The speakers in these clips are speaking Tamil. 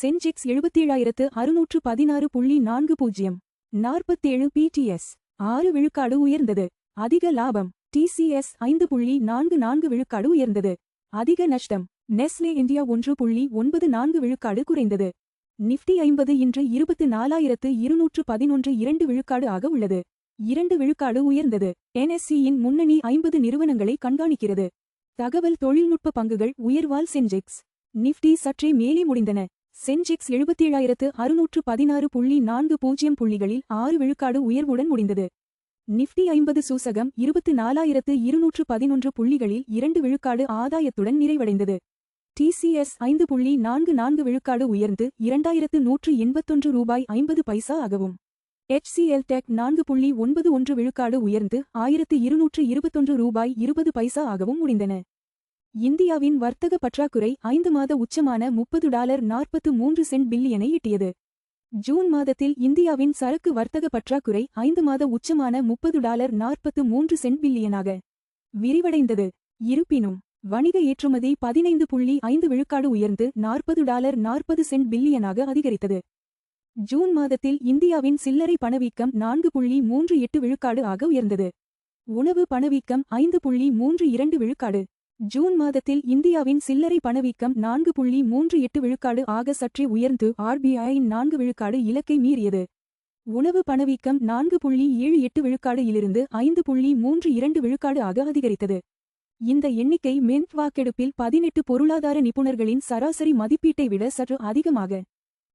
சென்செக்ஸ் 77,616.40 47 PTS 6 விழுக்காடு உயர்ந்தது. அதிக லாபம். TCS 5.44 விழுக்காடு உயர்ந்தது. அதிக நஷ்டம். நெஸ்லே இந்தியா 1.94 விழுக்காடு குறைந்தது. நிஃப்டி 50 இன்று 24,211 2 விழுக்காடு ஆக உள்ளது. 2 விழுக்காடு உயர்ந்தது. NSE-யின் முன்னணி 50 நிறுவனங்களை கண்காணிக்கிறது. தகவல் தொழில்நுட்ப பங்குகள் உயர்வால் சென்செக்ஸ் நிஃப்டி சற்றே மேலே முடிந்தன. சென்செக்ஸ் 77,616.40 புள்ளிகளில் 6 விழுக்காடு உயர்வுடன் முடிந்தது. நிஃப்டி 50 சூசகம் 24,211 புள்ளிகளில் 2 விழுக்காடு ஆதாயத்துடன் நிறைவடைந்தது. TCS 5.44 விழுக்காடு உயர்ந்து 2,181 ரூபாய் 50 பைசா ஆகவும், HCL டெக் 4.91 விழுக்காடு உயர்ந்து 1,221 ரூபாய் 20 பைசா ஆகவும் முடிந்தன. இந்தியாவின் வர்த்தக பற்றாக்குறை 5 மாத உச்சமான $30.43 பில்லியனை எட்டியது. ஜூன் மாதத்தில் இந்தியாவின் சரக்கு வர்த்தக பற்றாக்குறை 5 மாத உச்சமான $30.43 பில்லியனாக விரிவடைந்தது. இருப்பினும் வணிக ஏற்றுமதி 15.5 விழுக்காடு உயர்ந்து $40.40 பில்லியனாக அதிகரித்தது. ஜூன் மாதத்தில் இந்தியாவின் சில்லறை பணவீக்கம் 4.38 விழுக்காடு ஆக உயர்ந்தது. உணவு பணவீக்கம் 5.32 விழுக்காடு. ஜூன் மாதத்தில் இந்தியாவின் சில்லறை பணவீக்கம் 4.38 விழுக்காடு ஆக சற்றே உயர்ந்து RBIயின் 4 விழுக்காடு இலக்கை மீறியது. உணவு பணவீக்கம் 4.78 விழுக்காடு இலிருந்து 5.32 விழுக்காடு ஆக அதிகரித்தது. இந்த எண்ணிக்கை மென்ட் வாக்கெடுப்பில் 18 பொருளாதார நிபுணர்களின் சராசரி மதிப்பீட்டை விட சற்று அதிகமாக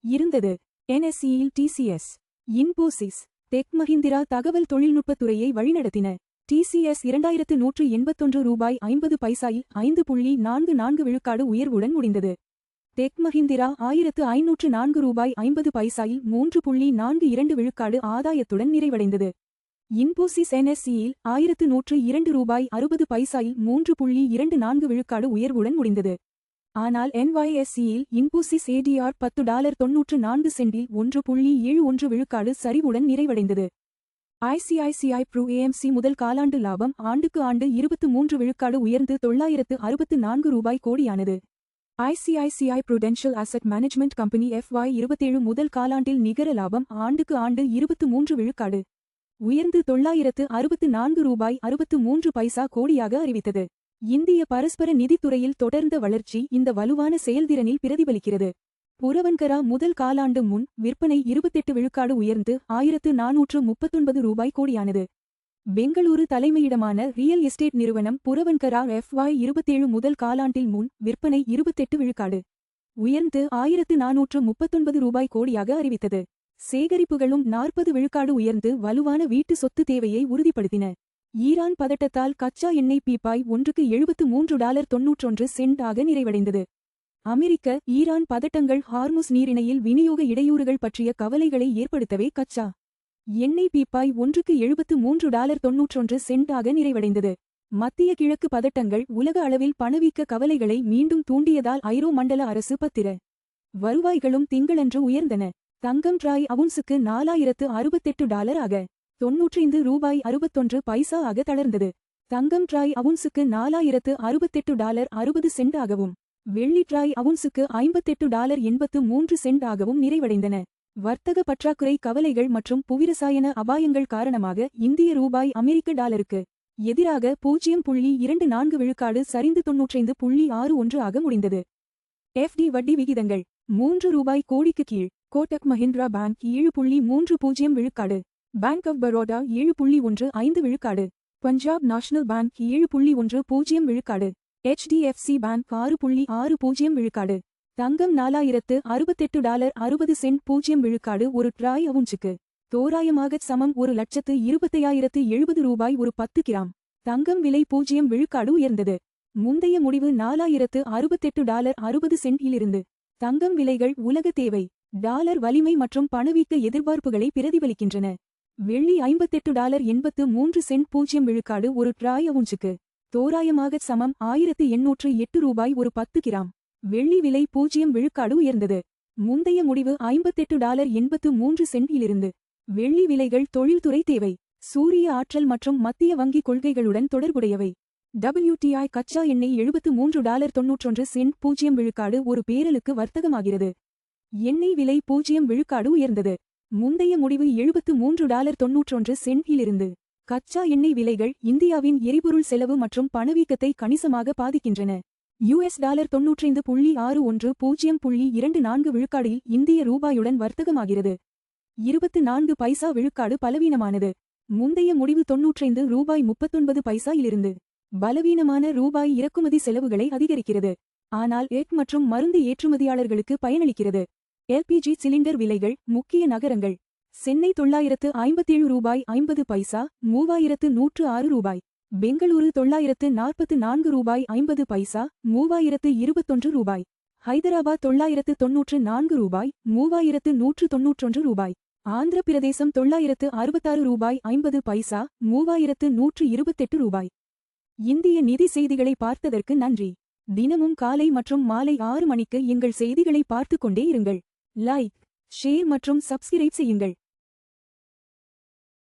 இருந்தது. NSE-யில் TCS, இன்போசிஸ், டெக் மஹிந்திரா தகவல் தொழில்நுட்பத்துறையை வழிநடத்தின. TCS 2,181 ரூபாய் 50 பைசாயில் 5.44 விழுக்காடு உயர்வுடன் முடிந்தது. டெக் மஹிந்திரா 1,504 ரூபாய் 50 பைசாயில் 3.42 விழுக்காடு ஆதாயத்துடன் நிறைவடைந்தது. இன்போசிஸ் NSE-யில் 1,102 ரூபாய் 60 பைசாயில் 3.24 விழுக்காடு உயர்வுடன் முடிந்தது. ஆனால் NYSE-யில் இன்போசிஸ் ADR $10.94 1.71 விழுக்காடு சரிவுடன் நிறைவடைந்தது. ICICI Pru AMC முதல் காலாண்டு லாபம் ஆண்டுக்கு ஆண்டு 23 விழுக்காடு உயர்ந்து $964 ரூபாய் கோடியானது. ICICI Prudential Asset Management Company FY27 முதல் காலாண்டில் நிகர லாபம் ஆண்டுக்கு ஆண்டு 23 விழுக்காடு உயர்ந்து $964 ரூபாய் 63 பைசா கோடியாக அறிவித்தது. இந்திய பரஸ்பர நிதித்துறையில் தொடர்ந்த வளர்ச்சி இந்த வலுவான செயல்திறனில் பிரதிபலிக்கிறது. புரவன்கரா முதல் காலாண்டு முன் விற்பனை 28 விழுக்காடு உயர்ந்து 1,439 ரூபாய் கோடியானது. பெங்களூரு தலைமையிடமான ரியல் எஸ்டேட் நிறுவனம் புரவன்கரா FY27 முதல் காலாண்டில் முன் விற்பனை 28 விழுக்காடு உயர்ந்து 1,439 ரூபாய் கோடியாக அறிவித்தது. சேகரிப்புகளும் 40 விழுக்காடு உயர்ந்து வலுவான வீட்டு சொத்து தேவையை உறுதிப்படுத்தின. ஈரான் பதட்டத்தால் கச்சா எண்ணெய் பீப்பாய் ஒன்றுக்கு $70.91 ஆக நிறைவடைந்தது. அமெரிக்க ஈரான் பதட்டங்கள் ஹார்முஸ் நீரிணையில் விநியோக இடையூறுகள் பற்றிய கவலைகளை ஏற்படுத்தவே கச்சா எண்ணெய் பீப்பாய் ஒன்றுக்கு $73.91 ஆக நிறைவடைந்தது. மத்திய கிழக்கு பதட்டங்கள் உலக அளவில் பணவீக்க கவலைகளை மீண்டும் தூண்டியதால் ஐரோ மண்டல அரசு பத்திர வருவாய்களும் திங்களன்று உயர்ந்தன. தங்கம் ட்ராய் அவுன்ஸுக்கு $4,068 ஆக 95 ரூபாய் 61 பைசா ஆக தளர்ந்தது. தங்கம் ட்ராய் அவுன்ஸுக்கு $4,068.60 ஆகவும், வெள்ளி ட்ராய் அவுன்ஸுக்கு $58.83 ஆகவும் நிறைவடைந்தன. வர்த்தக பற்றாக்குறை கவலைகள் மற்றும் புவிரசாயன அபாயங்கள் காரணமாக இந்திய ரூபாய் அமெரிக்க டாலருக்கு எதிராக 0.24 விழுக்காடு சரிந்து 95.61 ஆக முடிந்தது. FD வட்டி விகிதங்கள் 3 ரூபாய் கோடிக்கு கீழ். கோட்டக் மஹிந்திரா பேங்க் 7.30 விழுக்காடு. பேங்க் ஆஃப் பரோடா 7.15 விழுக்காடு. பஞ்சாப் நேஷனல் பேங்க் 7.10 விழுக்காடு. HDFC பேங்க் 6.60 விழுக்காடு. தங்கம் $4,068.60 0 விழுக்காடு ஒரு ட்ராய் அவுன்ஸுக்கு தோராயமாக சமம் 1,25,070 ரூபாய் ஒரு 10 கிராம். தங்கம் விலை 0 விழுக்காடு உயர்ந்தது. முந்தைய முடிவு $4,068.60 இலிருந்து. தங்கம் விலைகள் உலக தேவை, டாலர் வலிமை மற்றும் பணவீக்க எதிர்பார்ப்புகளை பிரதிபலிக்கின்றன. வெள்ளி $58.83 0 விழுக்காடு ஒரு ட்ராய் அவுன்ஸுக்கு தோராயமாக சமம் 1,808 ரூபாய் ஒரு 10 கிராம். வெள்ளி விலை 0 விழுக்காடு உயர்ந்தது. முந்தைய முடிவு $57.83 இலிருந்து. வெள்ளி விலைகள் தொழில்துறை தேவை, சூரிய ஆற்றல் மற்றும் மத்திய வங்கி கொள்கைகளுடன் தொடர்புடையவை. WTI கச்சா எண்ணெய் $73.91 0 விழுக்காடு ஒரு பேரலுக்கு வர்த்தகமாகிறது. எண்ணெய் விலை 0 விழுக்காடு உயர்ந்தது. முந்தைய முடிவு $73.91 இலிருந்து. கச்சா எண்ணெய் விலைகள் இந்தியாவின் எரிபொருள் செலவு மற்றும் பணவீக்கத்தை கணிசமாக பாதிக்கின்றன. $95.60 விழுக்காடில் இந்திய ரூபாயுடன் வர்த்தகமாகிறது. 24 பைசா விழுக்காடு பலவீனமானது. முந்தைய முடிவு $95.39 இலிருந்து. பலவீனமான ரூபாய் இறக்குமதி செலவுகளை அதிகரிக்கிறது. ஆனால் எஃகு மற்றும் மருந்து ஏற்றுமதியாளர்களுக்கு பயனளிக்கிறது. LPG சிலிண்டர் விலைகள் முக்கிய நகரங்கள். சென்னை $957.50, $3106. பெங்களூரு $944.50, $3021. ஹைதராபாத் $994, $3191. ஆந்திர பிரதேசம் $966.50, $3128. இந்திய நிதி செய்திகளை பார்த்ததற்கு நன்றி. தினமும் காலை மற்றும் மாலை 6 மணிக்கு எங்கள் செய்திகளை பார்த்துக் கொண்டே இருங்கள். லைக், ஷேர் மற்றும் சப்ஸ்கிரைப் செய்யுங்கள்.